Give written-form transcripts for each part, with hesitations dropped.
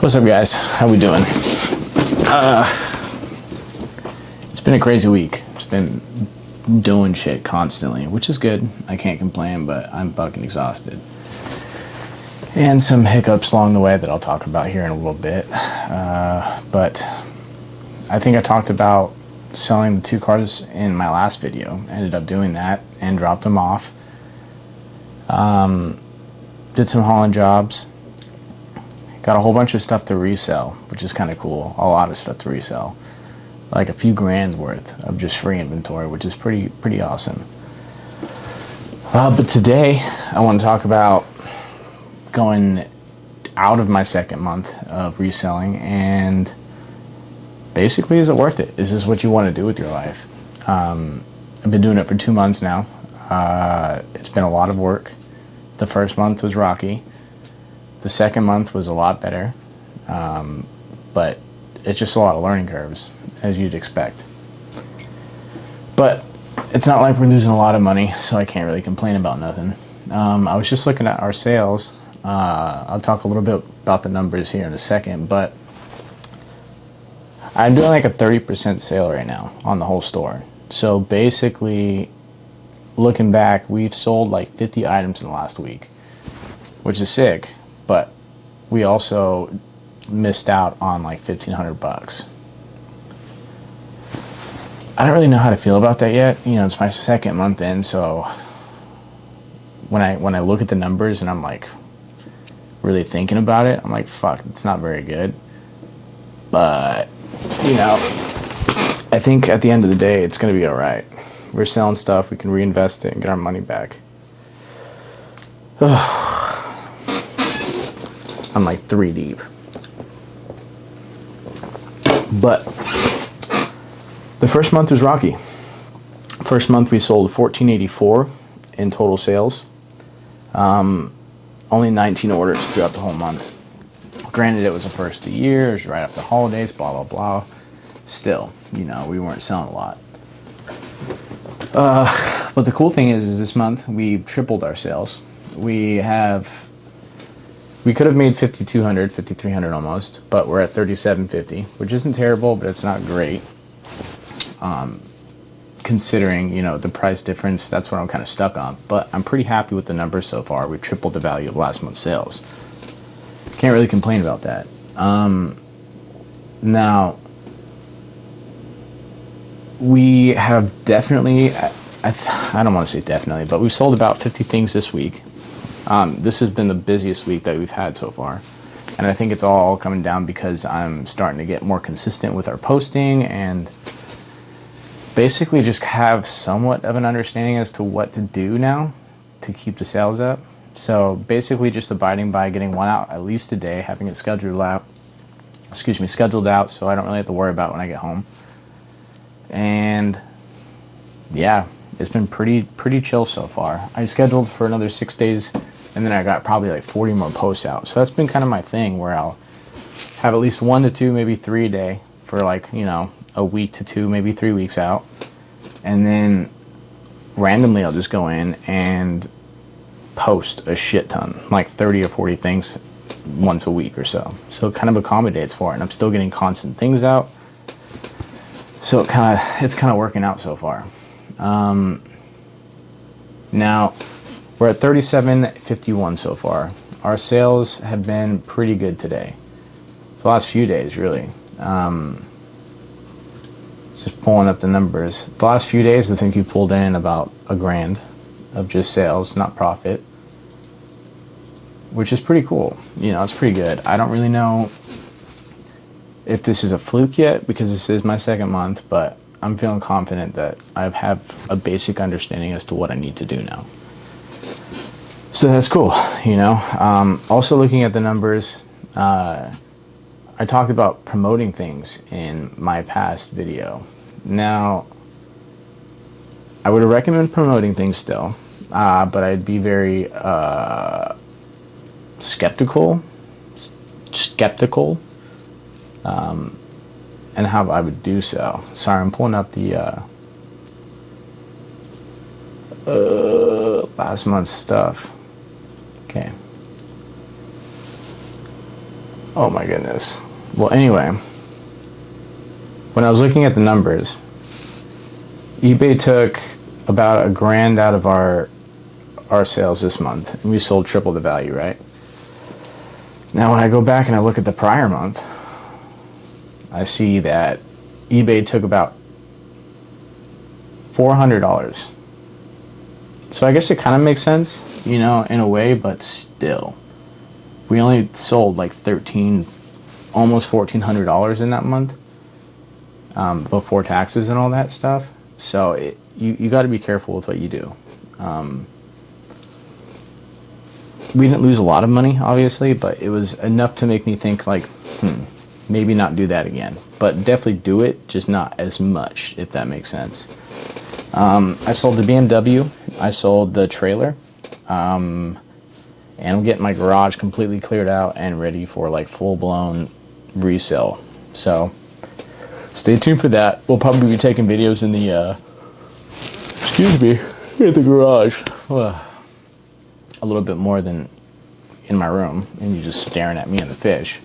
What's up, guys? How we doing? It's been a crazy week. It's been doing shit constantly, which is good. I can't complain, but I'm fucking exhausted. And some hiccups along the way that I'll talk about here in a little bit. But I think I talked about selling the 2 cars in my last video. I ended up doing that and dropped them off. Did some hauling jobs. Got a whole bunch of stuff to resell, which is kind of cool. A lot of stuff to resell. Like a few grand worth of just free inventory, which is pretty awesome. But today, I want to talk about going out of my second month of reselling and basically, is it worth it? Is this what you want to do with your life? I've been doing it for 2 months now. It's been a lot of work. The first month was rocky. The second month was a lot better, but it's just a lot of learning curves, as you'd expect. But it's not like we're losing a lot of money, so I can't really complain about nothing. I was just looking at our sales. I'll talk a little bit about the numbers here in a second, but I'm doing like a 30% sale right now on the whole store. So basically, looking back, we've sold like 50 items in the last week, which is sick. But we also missed out on like $1,500. I don't really know how to feel about that yet. You know, it's my second month in, so when I look at the numbers and I'm like really thinking about it, I'm like, fuck, it's not very good. But you know, I think at the end of the day, it's gonna be all right. We're selling stuff, we can reinvest it and get our money back. I'm like 3 deep. But the first month was rocky. First month we sold $1,484 in total sales. Only 19 orders throughout the whole month. Granted, it was the first of the year, it was right after the holidays, blah, blah, blah. Still, you know, we weren't selling a lot. But the cool thing is this month we tripled our sales. We could have made $5,200, $5,300 almost, but we're at $3,750, which isn't terrible, but it's not great. Considering, you know, the price difference, that's what I'm kind of stuck on. But I'm pretty happy with the numbers so far. We've tripled the value of last month's sales. Can't really complain about that. Now, we have definitely, I don't want to say definitely, but we've sold about 50 things this week. This has been the busiest week that we've had so far. And I think it's all coming down because I'm starting to get more consistent with our posting and basically just have somewhat of an understanding as to what to do now to keep the sales up. So basically just abiding by getting one out at least a day, having it scheduled out, so I don't really have to worry about it when I get home. And yeah, it's been pretty chill so far. I scheduled for another 6 days, and then I got probably like 40 more posts out. So that's been kind of my thing, where I'll have at least 1 to 2, maybe 3 a day for like, you know, a week to 2, maybe 3 weeks out. And then randomly I'll just go in and post a shit ton, like 30 or 40 things once a week or so. So it kind of accommodates for it, and I'm still getting constant things out. So it's kind of working out so far. Now we're at $3,751 so far. Our sales have been pretty good today. The last few days, really. Just pulling up the numbers. The last few days, I think you pulled in about $1,000 of just sales, not profit, which is pretty cool. You know, it's pretty good. I don't really know if this is a fluke yet, because this is my second month, but I'm feeling confident that I have a basic understanding as to what I need to do now. So that's cool, you know. Also looking at the numbers, I talked about promoting things in my past video. Now, I would recommend promoting things still, but I'd be very skeptical, and how I would do so. Sorry, I'm pulling up the last month's stuff. Okay. Oh my goodness. Well, anyway, when I was looking at the numbers, eBay took about $1,000 out of our sales this month, and we sold triple the value, right? Now, when I go back and I look at the prior month, I see that eBay took about $400. So I guess it kind of makes sense, you know, in a way, but still. We only sold like almost $1,400 in that month, before taxes and all that stuff. So you got to be careful with what you do. We didn't lose a lot of money, obviously, but it was enough to make me think like, maybe not do that again. But definitely do it, just not as much, if that makes sense. I sold the BMW. I sold the trailer. And I'm getting my garage completely cleared out and ready for like full-blown resale. So stay tuned for that. We'll probably be taking videos in the in the garage. A little bit more than in my room, and you're just staring at me and the fish.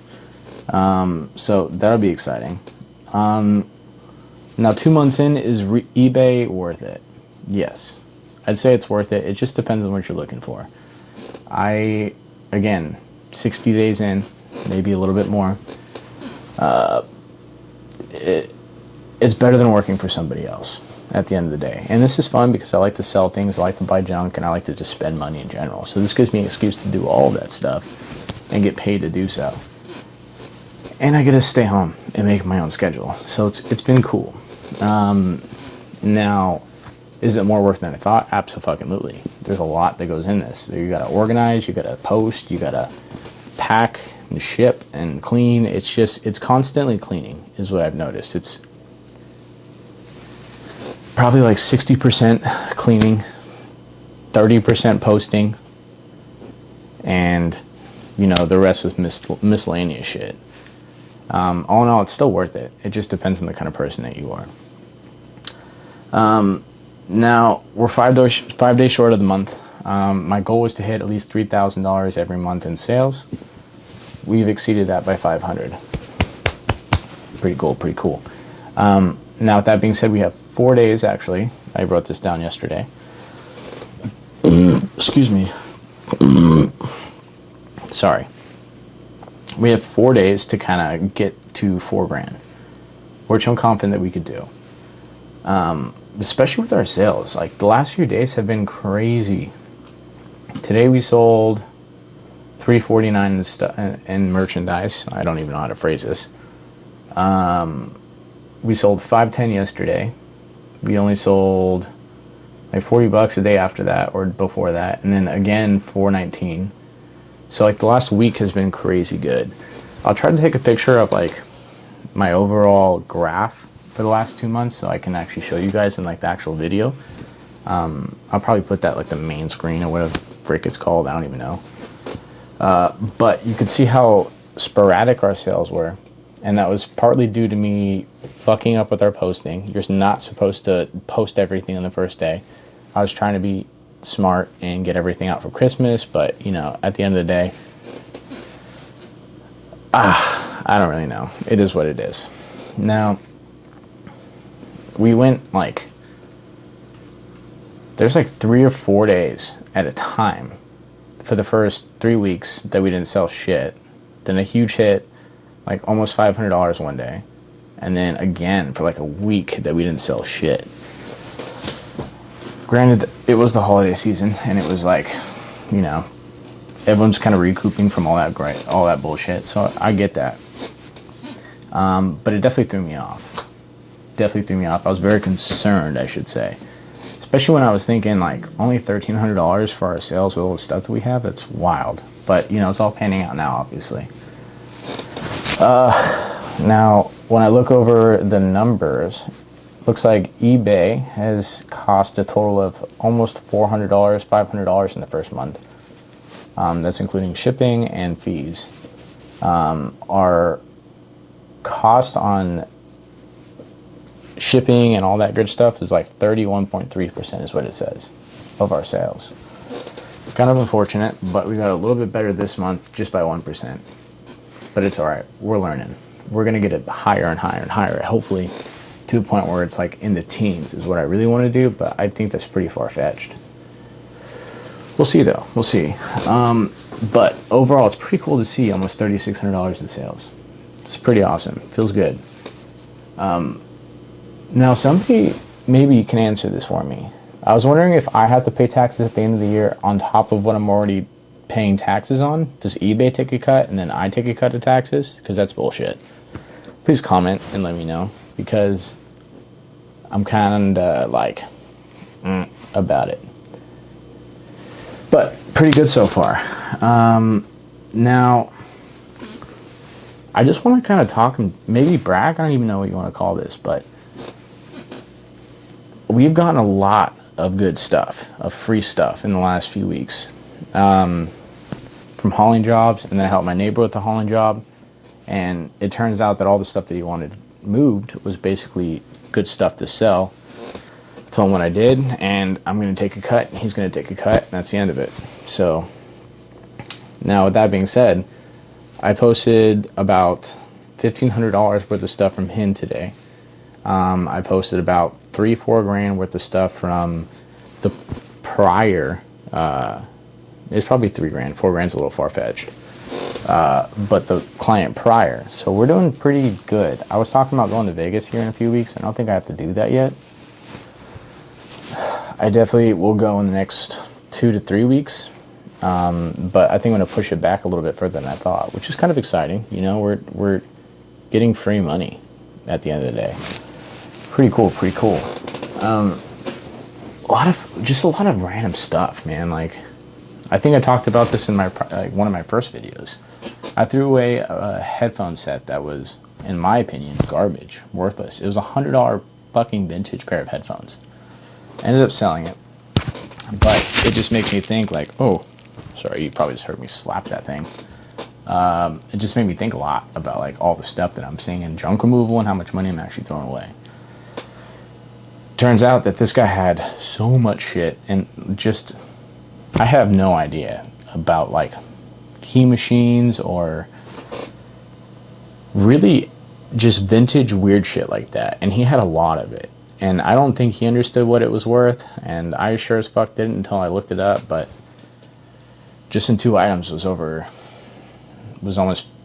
So that'll be exciting. Now 2 months in, is eBay worth it? Yes, I'd say it's worth it. It just depends on what you're looking for. Again, 60 days in, maybe a little bit more. It's better than working for somebody else at the end of the day. And this is fun because I like to sell things, I like to buy junk, and I like to just spend money in general. So this gives me an excuse to do all of that stuff and get paid to do so. And I get to stay home and make my own schedule. So it's been cool. Now, is it more work than I thought? Absolutely. There's a lot that goes in this. You gotta organize, you gotta post, you gotta pack and ship and clean. It's constantly cleaning is what I've noticed. It's probably like 60% cleaning, 30% posting, and you know, the rest was miscellaneous shit. All in all, it's still worth it. It just depends on the kind of person that you are. Now, we're 5 days short of the month. My goal was to hit at least $3,000 every month in sales. We've exceeded that by 500. Pretty cool. Now, with that being said, we have 4 days, actually. I wrote this down yesterday. Excuse me. Sorry. We have 4 days to kind of get to $4,000, which I'm confident that we could do. Especially with our sales. Like, the last few days have been crazy. Today we sold $349 in merchandise. I don't even know how to phrase this. We sold $510 yesterday. We only sold like $40 a day after that or before that, and then again $419. So like the last week has been crazy good. I'll try to take a picture of like my overall graph for the last 2 months so I can actually show you guys in like the actual video. I'll probably put that like the main screen or whatever frick it's called. I don't even know. But you can see how sporadic our sales were. And that was partly due to me fucking up with our posting. You're not supposed to post everything on the first day. I was trying to be smart and get everything out for Christmas, but you know, at the end of the day, I don't really know. It is what it is. Now, we went like, there's like 3 or 4 days at a time for the first 3 weeks that we didn't sell shit. Then a huge hit, like almost $500 one day. And then again for like a week that we didn't sell shit. Granted, it was the holiday season, and it was like, you know, everyone's kind of recouping from all that bullshit. So I get that. But it definitely threw me off. I was very concerned, I should say. Especially when I was thinking, like, only $1,300 for our sales with all the stuff that we have. That's wild. But, you know, it's all panning out now, obviously. Now, when I look over the numbers, looks like eBay has cost a total of almost $400, $500 in the first month. That's including shipping and fees. Our cost on shipping and all that good stuff is like 31.3% is what it says of our sales. Kind of unfortunate, but we got a little bit better this month just by 1%. but it's all right. We're learning. We're going to get it higher and higher and higher, hopefully to a point where it's like in the teens is what I really want to do, but I think that's pretty far-fetched. We'll see, though. We'll see. But overall, it's pretty cool to see almost $3,600 in sales. It's pretty awesome. Feels good. Now, somebody maybe can answer this for me. I was wondering if I have to pay taxes at the end of the year on top of what I'm already paying taxes on. Does eBay take a cut and then I take a cut of taxes? Because that's bullshit. Please comment and let me know, because I'm kind of like about it. But pretty good so far. Now, I just want to kind of talk and maybe brag. I don't even know what you want to call this, but we've gotten a lot of good stuff, of free stuff in the last few weeks. From hauling jobs, and then I helped my neighbor with the hauling job. And it turns out that all the stuff that he wanted moved was basically good stuff to sell. I told him what I did, and I'm going to take a cut, and he's going to take a cut, and that's the end of it. So, now with that being said, I posted about $1,500 worth of stuff from him today. I posted about $3-4 grand worth of stuff from the prior. It's probably $3 grand. $4 grand's a little far-fetched. But the client prior. So we're doing pretty good. I was talking about going to Vegas here in a few weeks. I don't think I have to do that yet. I definitely will go in the next 2 to 3 weeks. But I think I'm going to push it back a little bit further than I thought, which is kind of exciting. You know, we're getting free money at the end of the day. Pretty cool, pretty cool. A lot of random stuff, man. Like, I think I talked about this in my one of my first videos. I threw away a headphone set that was, in my opinion, garbage, worthless. It was a $100 fucking vintage pair of headphones. I ended up selling it, but it just makes me think like, oh, sorry, you probably just heard me slap that thing. It just made me think a lot about like all the stuff that I'm seeing in junk removal and how much money I'm actually throwing away. Turns out that this guy had so much shit, and just, I have no idea about like key machines or really just vintage weird shit like that. And he had a lot of it. And I don't think he understood what it was worth. And I sure as fuck didn't until I looked it up. But just in 2 items was almost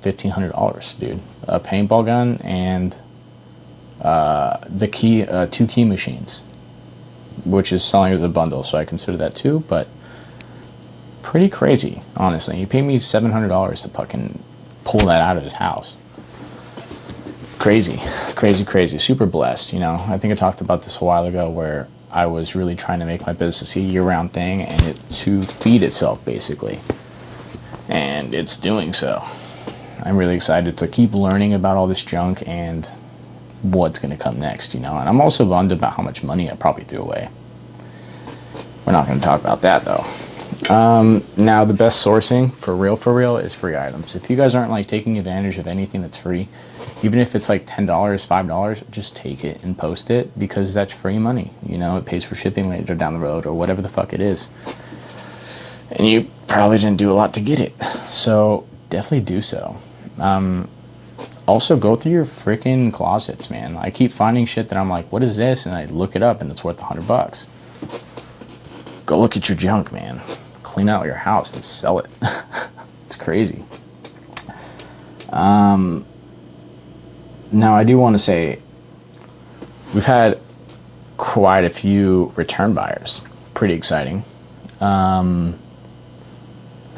$1,500, dude. A paintball gun and the 2 key machines, which is selling as a bundle. So I consider that too, but pretty crazy, honestly. He paid me $700 to fucking pull that out of his house. Crazy, crazy, crazy. Super blessed, you know. I think I talked about this a while ago where I was really trying to make my business a year-round thing and it to feed itself, basically. And it's doing so. I'm really excited to keep learning about all this junk and what's going to come next, you know. And I'm also bummed about how much money I probably threw away. We're not going to talk about that, though. Now, the best sourcing, for real, is free items. If you guys aren't like taking advantage of anything that's free, even if it's like $10, $5, just take it and post it, because that's free money. You know, it pays for shipping later down the road or whatever the fuck it is. And you probably didn't do a lot to get it. So definitely do so. Also, go through your freaking closets, man. I keep finding shit that I'm like, what is this? And I look it up and it's worth $100. Go look at your junk, man. Clean out your house and sell it. It's crazy. Now, I do want to say we've had quite a few return buyers. Pretty exciting. I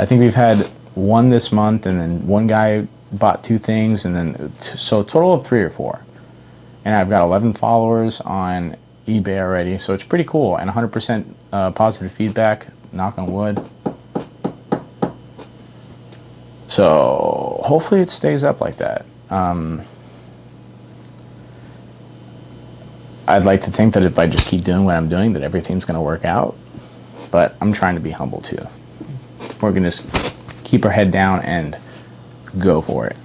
think we've had one this month, and then one guy bought 2 things, and then so a total of 3 or 4. And I've got 11 followers on eBay already, so it's pretty cool, and 100% positive feedback, knock on wood. So hopefully it stays up like that. I'd like to think that if I just keep doing what I'm doing, that everything's going to work out, but I'm trying to be humble too. We're going to keep our head down and go for it.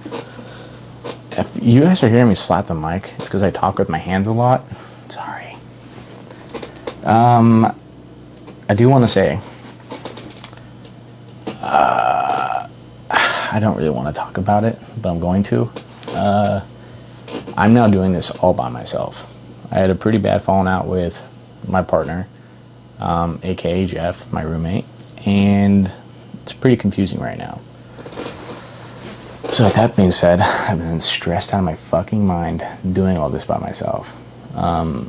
If you guys are hearing me slap the mic, it's because I talk with my hands a lot. Sorry. I do want to say, I I don't really want to talk about it, but I'm going to. I'm now doing this all by myself. I had a pretty bad falling out with my partner, aka Jeff, my roommate, and it's pretty confusing right now. So with that being said, I've been stressed out of my fucking mind doing all this by myself. Now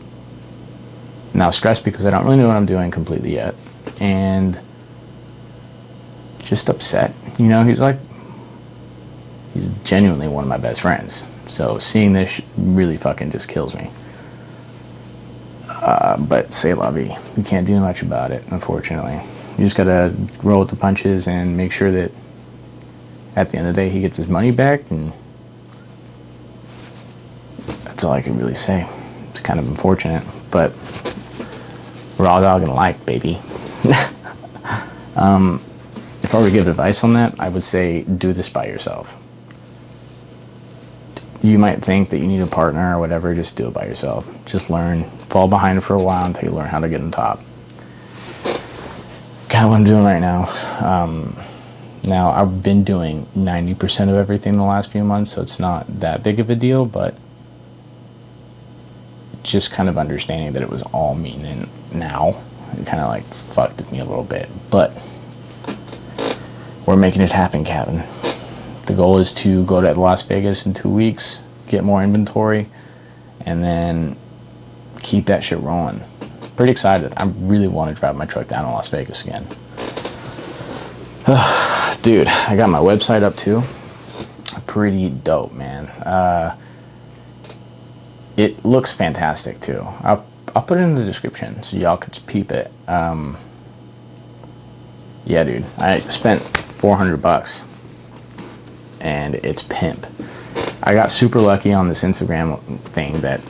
stressed because I don't really know what I'm doing completely yet, and just upset. You know, he's genuinely one of my best friends. So seeing this really fucking just kills me. But c'est la vie. You can't do much about it, unfortunately. You just gotta roll with the punches and make sure that at the end of the day he gets his money back, and that's all I can really say. It's kind of unfortunate, but raw dog and like, baby. If I were to give advice on that, I would say do this by yourself. You might think that you need a partner or whatever, just do it by yourself. Just learn, fall behind for a while until you learn how to get on top. Kind of what I'm doing right now. Now, I've been doing 90% of everything the last few months, so it's not that big of a deal, but just kind of understanding that it was all me, and now it kind of like fucked with me a little bit. But we're making it happen, Captain. The goal is to go to Las Vegas in 2 weeks, get more inventory, and then keep that shit rolling. Pretty excited. I really want to drive my truck down to Las Vegas again. Dude, I got my website up too. Pretty dope, man. It looks fantastic too. I'll put it in the description so y'all could peep it. Yeah, dude, I spent $400 and it's pimp. I got super lucky on this Instagram thing that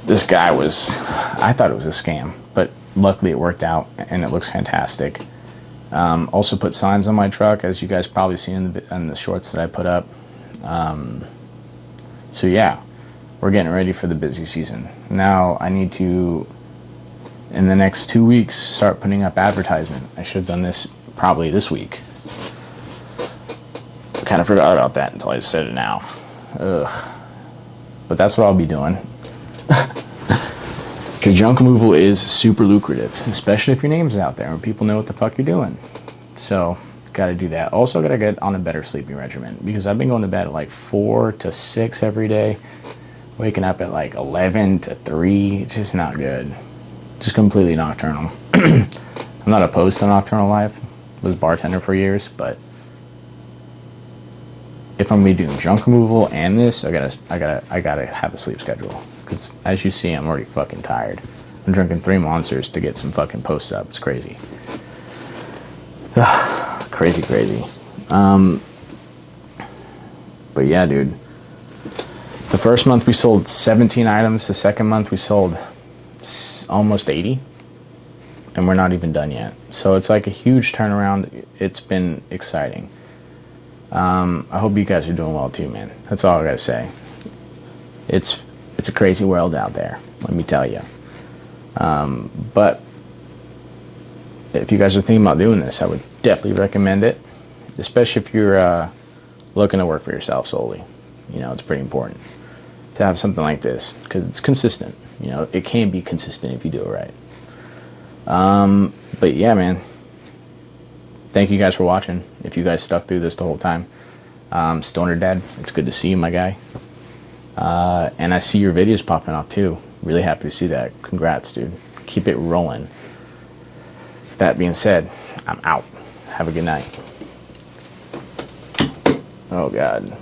this guy was, I thought it was a scam, but luckily it worked out and it looks fantastic. Also put signs on my truck, as you guys probably seen in the shorts that I put up. So yeah, we're getting ready for the busy season. Now I need to, in the next 2 weeks, start putting up advertisement. I should have done this probably this week. Kind of forgot about that until I said it now. Ugh. But that's what I'll be doing. Because junk removal is super lucrative, especially if your name's out there and people know what the fuck you're doing. So, gotta do that. Also, gotta get on a better sleeping regimen, because I've been going to bed at like 4 to 6 every day, waking up at like 11 to 3. It's just not good. Just completely nocturnal. I'm not opposed to nocturnal life. Was a bartender for years, but if I'm gonna be doing junk removal and this, I gotta have a sleep schedule. Because as you see, I'm already fucking tired. I'm drinking 3 Monsters to get some fucking posts up. It's crazy. Crazy. But yeah, dude. The first month we sold 17 items. The second month we sold almost 80. And we're not even done yet. So it's like a huge turnaround. It's been exciting. I hope you guys are doing well too, man. That's all I gotta say. It's a crazy world out there, let me tell you. But if you guys are thinking about doing this, I would definitely recommend it, especially if you're looking to work for yourself solely. You know, it's pretty important to have something like this, because it's consistent. You know, it can be consistent if you do it right. But yeah, man, thank you guys for watching. If you guys stuck through this the whole time. Stoner Dad, it's good to see you, my guy. And I see your videos popping off too. Really happy to see that. Congrats, dude. Keep it rolling. That being said, I'm out. Have a good night. Oh, God.